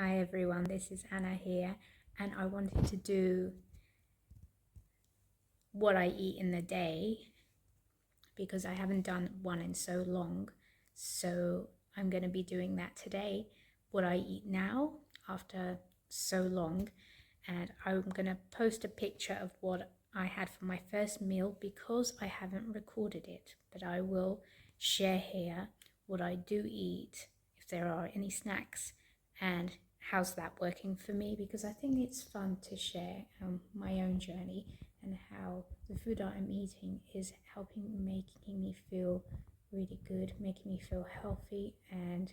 Hi everyone, this is Anna here, and I wanted to do what I eat in the day because I haven't done one in so long. So I'm going to be doing that today, what I eat now after so long. And I'm going to post a picture of what I had for my first meal because I haven't recorded it, but I will share here what I do eat, if there are any snacks, and how's that working for me, because I think it's fun to share my own journey and how the food I'm eating is making me feel really good, making me feel healthy. And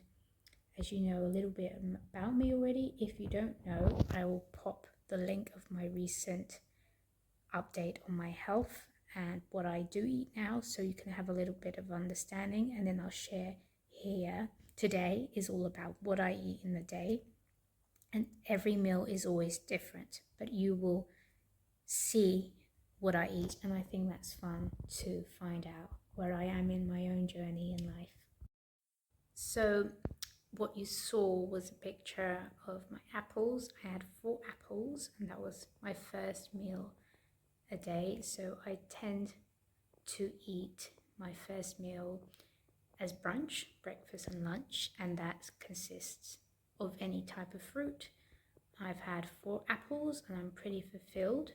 as you know a little bit about me already, if you don't know, I will pop the link of my recent update on my health and what I do eat now, so you can have a little bit of understanding. And then I'll share here. Today is all about what I eat in the day, and every meal is always different, but you will see what I eat, and I think that's fun to find out where I am in my own journey in life. So what you saw was a picture of my apples. I had 4 apples, and that was my first meal a day. So I tend to eat my first meal as brunch, breakfast and lunch, and that consists of any type of fruit. I've had 4 apples and I'm pretty fulfilled.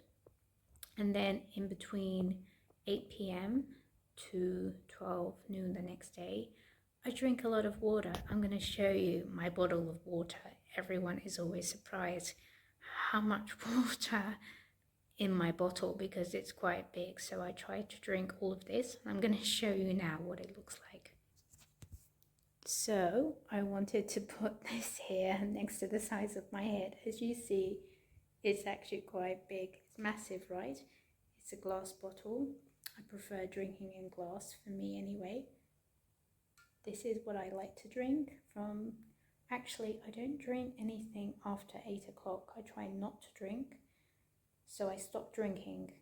And then in between 8 p.m. to 12 noon the next day, I drink a lot of water. I'm going to show you my bottle of water. Everyone is always surprised how much water in my bottle because it's quite big. So I try to drink all of this. I'm going to show you now what it looks like. So I wanted to put this here next to the size of my head. As you see, it's actually quite big. It's massive, right? It's a glass bottle. I prefer drinking in glass, for me anyway. This is what I like to drink from. Actually, I don't drink anything after 8 o'clock. I try not to drink. So I stopped drinking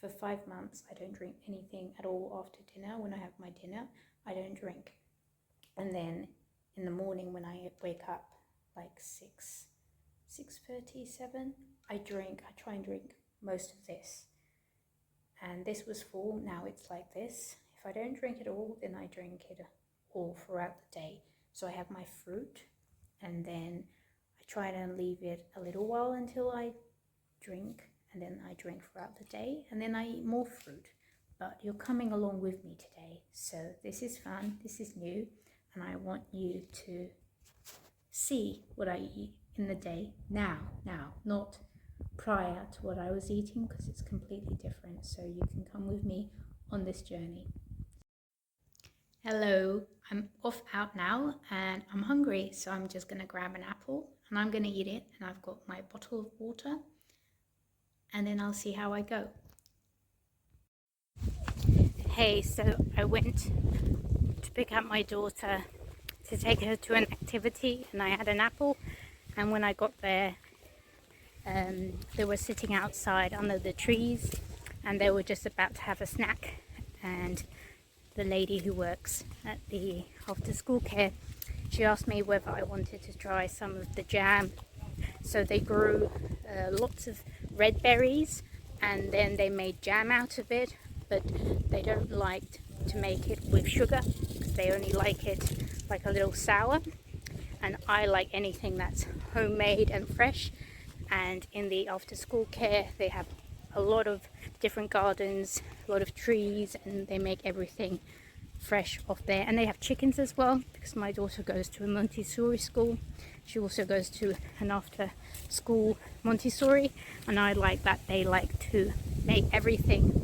for 5 months. I don't drink anything at all after dinner. When I have my dinner, I don't drink. And then in the morning when I wake up, like 6:30, 7, I try and drink most of this. And this was full, now it's like this. If I don't drink it all, then I drink it all throughout the day. So I have my fruit, and then I try to leave it a little while until I drink, and then I drink throughout the day, and then I eat more fruit. But you're coming along with me today, so this is fun, this is new, and I want you to see what I eat in the day now, not prior to what I was eating, because it's completely different. So you can come with me on this journey. Hello, I'm off out now and I'm hungry, so I'm just going to grab an apple and I'm going to eat it. And I've got my bottle of water, and then I'll see how I go. Hey, so I went to pick up my daughter to take her to an activity, and I had an apple, and when I got there, they were sitting outside under the trees and they were just about to have a snack. And the lady who works at the after school care, she asked me whether I wanted to try some of the jam. So they grew lots of red berries, and then they made jam out of it, but they don't like to make it with sugar because they only like it like a little sour. And I like anything that's homemade and fresh. And in the after school care, they have a lot of different gardens, a lot of trees, and they make everything fresh off there. And they have chickens as well, because my daughter goes to a Montessori school. She also goes to an after school Montessori, and I like that they like to make everything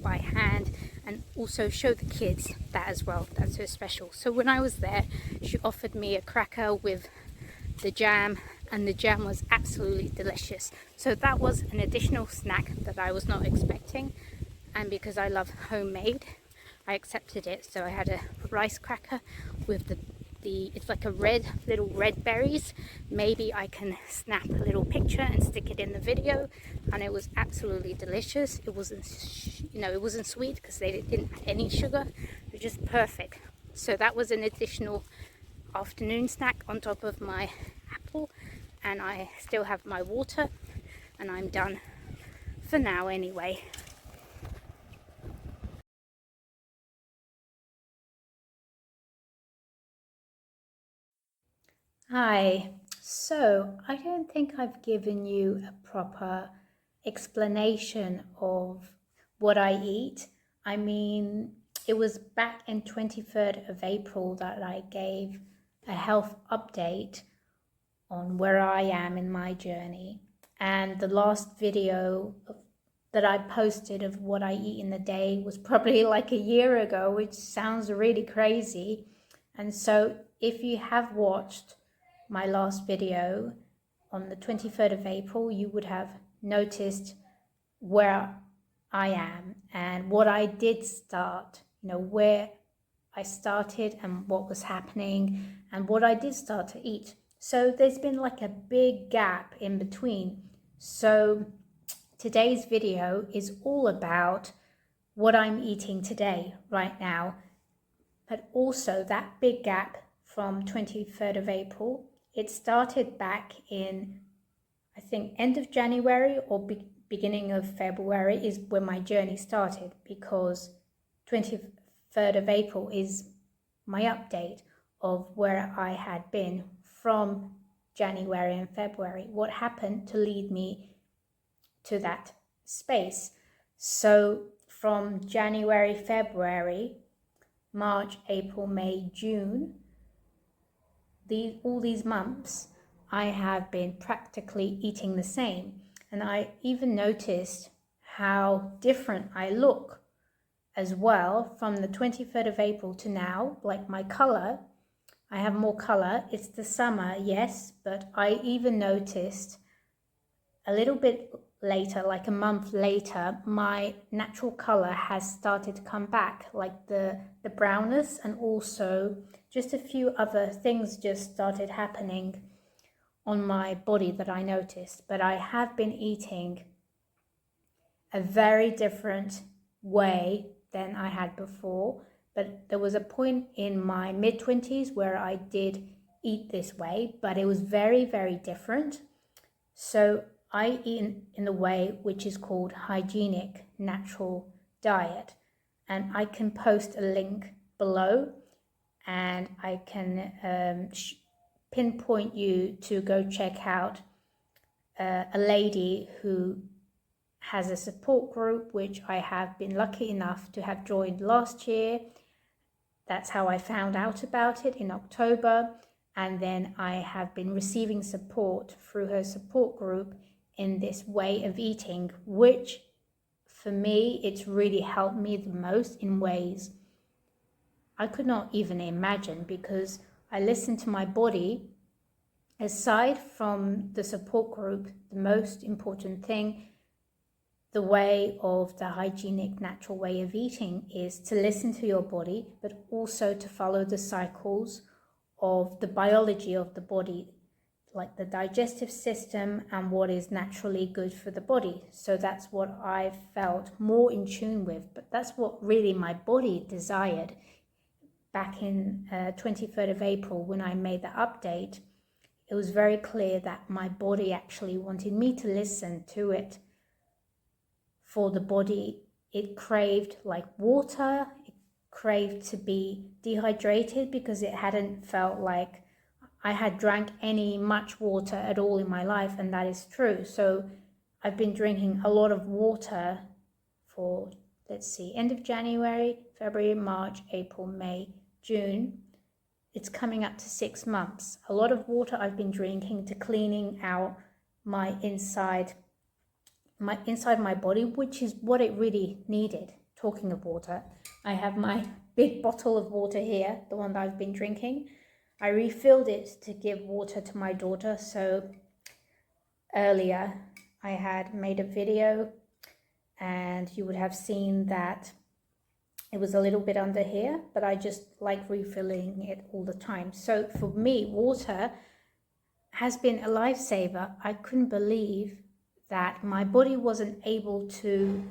by hand and also show the kids that as well. That's so special. So when I was there, she offered me a cracker with the jam, and the jam was absolutely delicious. So that was an additional snack that I was not expecting, and because I love homemade, I accepted it. So I had a rice cracker with the it's like a little red berries. Maybe I can snap a little picture and stick it in the video. And it was absolutely delicious. It wasn't, it wasn't sweet because they didn't add any sugar. It was just perfect. So that was an additional afternoon snack on top of my apple. and I still have my water, and I'm done for now anyway. Hi, so I don't think I've given you a proper explanation of what I eat. I mean, it was back in 23rd of April that I gave a health update on where I am in my journey. And the last video that I posted of what I eat in a day was probably like a year ago, which sounds really crazy. And so if you have watched my last video on the 23rd of April, you would have noticed where I am and what I did start, where I started and what was happening and what I did start to eat. So there's been like a big gap in between. So today's video is all about what I'm eating today, right now, but also that big gap from 23rd of April. It started back in, I think, end of January or beginning of February is when my journey started, because 23rd of April is my update of where I had been from January and February, what happened to lead me to that space. So from January, February, March, April, May, June, all these months, I have been practically eating the same. And I even noticed how different I look as well from the 23rd of April to now. Like my color, I have more color. It's the summer, yes, but I even noticed a little bit later, like a month later, my natural color has started to come back, like the brownness, and also just a few other things just started happening on my body that I noticed. But I have been eating a very different way than I had before. But there was a point in my mid-20s where I did eat this way, but it was very, very different. So I eat in a way which is called hygienic natural diet, and I can post a link below, and I can pinpoint you to go check out a lady who has a support group, which I have been lucky enough to have joined last year. That's how I found out about it in October. And then I have been receiving support through her support group in this way of eating, which for me, it's really helped me the most in ways I could not even imagine, because I listen to my body. Aside from the support group, the most important thing, the way of the hygienic natural way of eating, is to listen to your body, but also to follow the cycles of the biology of the body, like the digestive system and what is naturally good for the body. So that's what I felt more in tune with, but that's what really my body desired. Back in 23rd of April, when I made the update, it was very clear that my body actually wanted me to listen to it. For the body, it craved like water, it craved to be dehydrated, because it hadn't felt like I had drank much water at all in my life, and that is true. So I've been drinking a lot of water for, let's see, end of January, February, March, April, May, June. It's coming up to 6 months. A lot of water I've been drinking to cleaning out my inside my body, which is what it really needed. Talking of water, I have my big bottle of water here, the one that I've been drinking. I refilled it to give water to my daughter. So earlier I had made a video, and you would have seen that it was a little bit under here, but I just like refilling it all the time. So for me, water has been a lifesaver. I couldn't believe that my body wasn't able to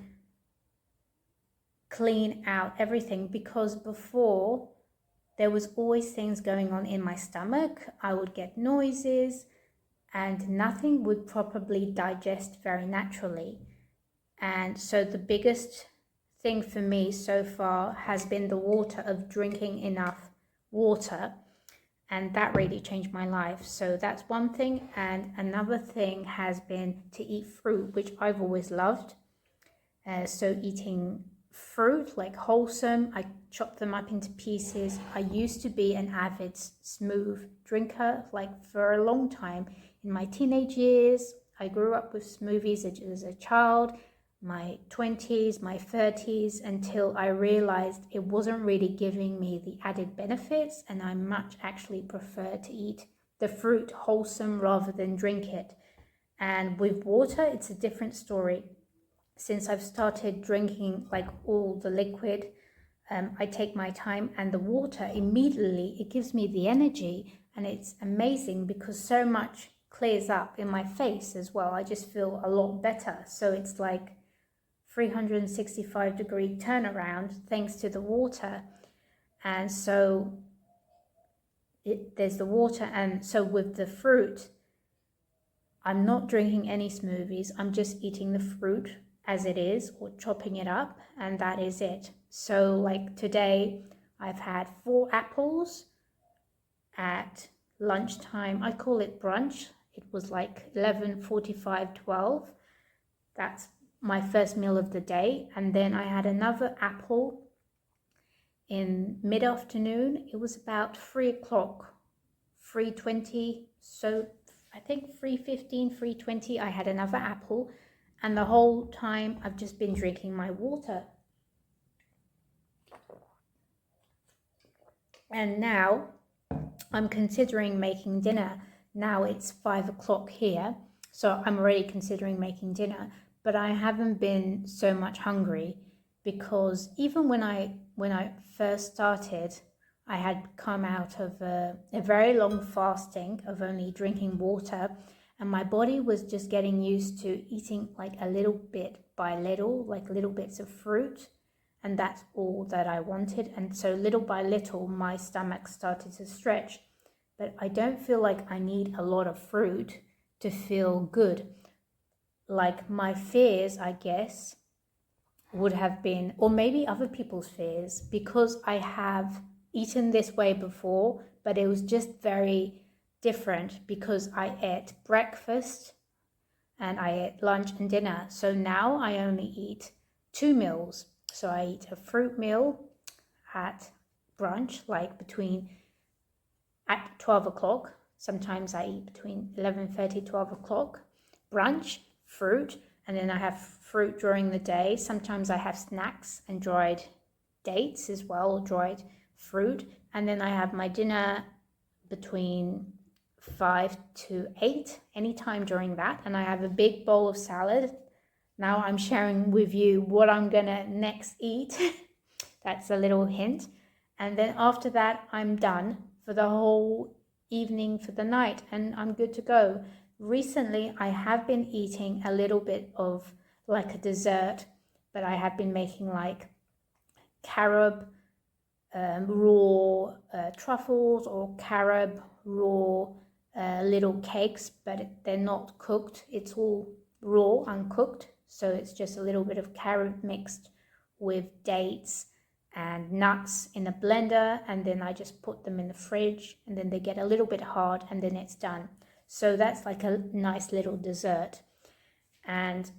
clean out everything, because before there was always things going on in my stomach. I would get noises, and nothing would probably digest very naturally. And so the biggest thing for me so far has been the water, of drinking enough water, and that really changed my life. So that's one thing. And another thing has been to eat fruit, which I've always loved. So eating fruit, like wholesome, I chop them up into pieces. I used to be an avid smooth drinker, like for a long time. In my teenage years, I grew up with smoothies as a child, my 20s, my 30s, until I realized it wasn't really giving me the added benefits, and I much actually prefer to eat the fruit wholesome rather than drink it. And with water, it's a different story. Since I've started drinking like all the liquid, I take my time, and the water immediately, it gives me the energy, and it's amazing because so much clears up in my face as well. I just feel a lot better. So it's like 365-degree turnaround thanks to the water. And so there's the water, and so with the fruit, I'm not drinking any smoothies. I'm just eating the fruit as it is, or chopping it up, and that is it. So like today, I've had 4 apples at lunchtime. I call it brunch. It was like 11:45, 12. That's my first meal of the day. And then I had another apple in mid-afternoon. It was about 3 o'clock, 3:20. So I think 3:15, 3:20, I had another apple. And the whole time I've just been drinking my water. And now I'm considering making dinner. Now it's 5 o'clock here, so I'm already considering making dinner, but I haven't been so much hungry, because even when I first started, I had come out of a very long fasting of only drinking water, and my body was just getting used to eating like a little bit by little, like little bits of fruit, and that's all that I wanted. And so little by little, my stomach started to stretch, but I don't feel like I need a lot of fruit to feel good. Like my fears, I guess, would have been, or maybe other people's fears, because I have eaten this way before, but it was just very different because I ate breakfast and I ate lunch and dinner. So now I only eat 2 meals. So I eat a fruit meal at brunch, like at 12 o'clock. Sometimes I eat between 11:30, 12 o'clock. Brunch, fruit, and then I have fruit during the day. Sometimes I have snacks and dried dates as well, dried fruit. And then I have my dinner between 5 to 8, anytime during that. And I have a big bowl of salad. Now I'm sharing with you what I'm gonna next eat. That's a little hint. And then after that, I'm done for the whole evening, for the night, and I'm good to go. Recently, I have been eating a little bit of like a dessert, but I have been making like carob raw truffles, or carob raw little cakes, but they're not cooked. It's all raw, uncooked. So it's just a little bit of carob mixed with dates and nuts in a blender, and then I just put them in the fridge, and then they get a little bit hard, and then it's done. So that's like a nice little dessert. And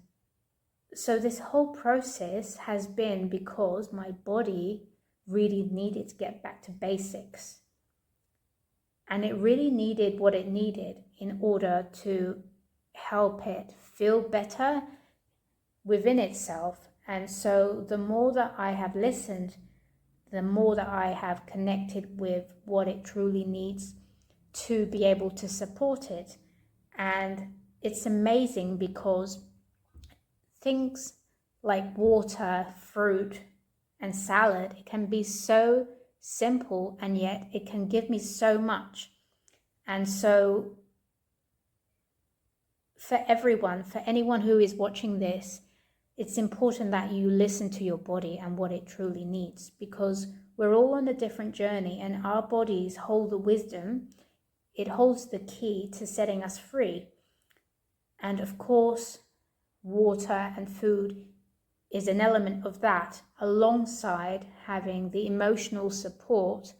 so this whole process has been because my body really needed to get back to basics, and it really needed what it needed in order to help it feel better within itself. And so the more that I have listened, the more that I have connected with what it truly needs to be able to support it. And it's amazing because things like water, fruit, and salad, it can be so simple, and yet it can give me so much. And so for everyone, for anyone who is watching this, it's important that you listen to your body and what it truly needs, because we're all on a different journey, and our bodies hold the wisdom it holds the key to setting us free. And of course, water and food is an element of that, alongside having the emotional support,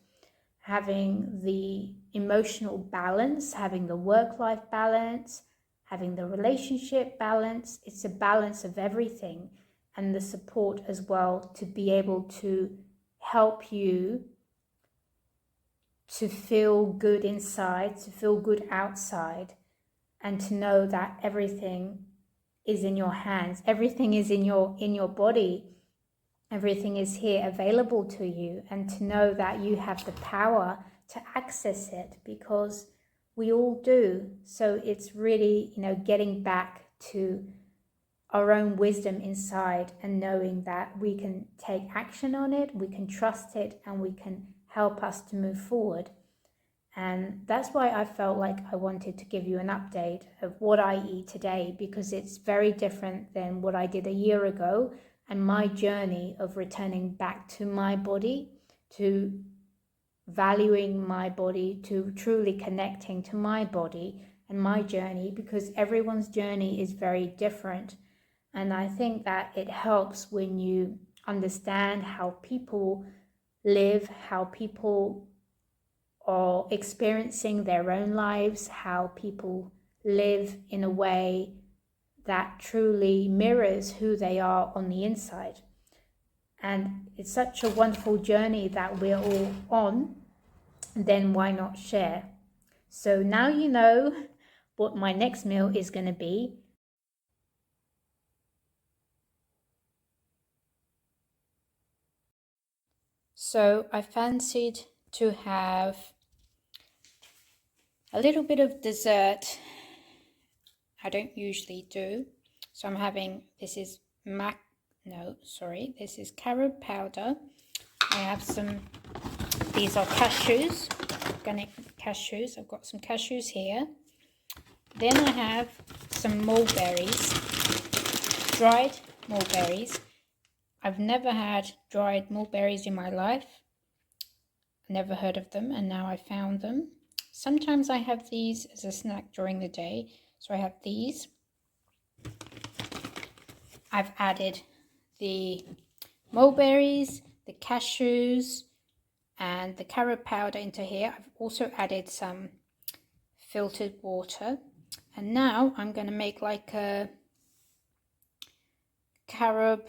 having the emotional balance, having the work-life balance, having the relationship balance. It's a balance of everything, and the support as well to be able to help you to feel good inside, to feel good outside, and to know that everything is in your hands, everything is in your body, everything is here available to you, and to know that you have the power to access it, because we all do. So it's really, getting back to our own wisdom inside and knowing that we can take action on it, we can trust it, and we can help us to move forward. And that's why I felt like I wanted to give you an update of what I eat today, because it's very different than what I did a year ago, and my journey of returning back to my body, to valuing my body, to truly connecting to my body and my journey, because everyone's journey is very different. And I think that it helps when you understand how people live, how people are experiencing their own lives, how people live in a way that truly mirrors who they are on the inside. And it's such a wonderful journey that we're all on, then why not share? So now you know what my next meal is going to be. So I fancied to have a little bit of dessert. I don't usually do. So I'm having, this is carob powder. I have these are cashews, organic cashews. I've got some cashews here. Then I have some mulberries, dried mulberries. I've never had dried mulberries in my life. Never heard of them, and now I found them. Sometimes I have these as a snack during the day. So I have these. I've added the mulberries, the cashews, and the carob powder into here. I've also added some filtered water. And now I'm going to make like a carob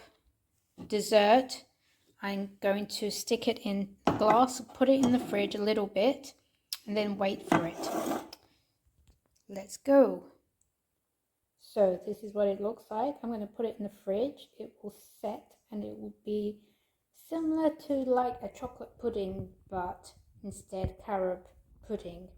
dessert. I'm going to stick it in the glass, put it in the fridge a little bit, and then wait for it. Let's go. So this is what it looks like. I'm going to put it in the fridge. It will set and it will be similar to like a chocolate pudding, but instead carob pudding.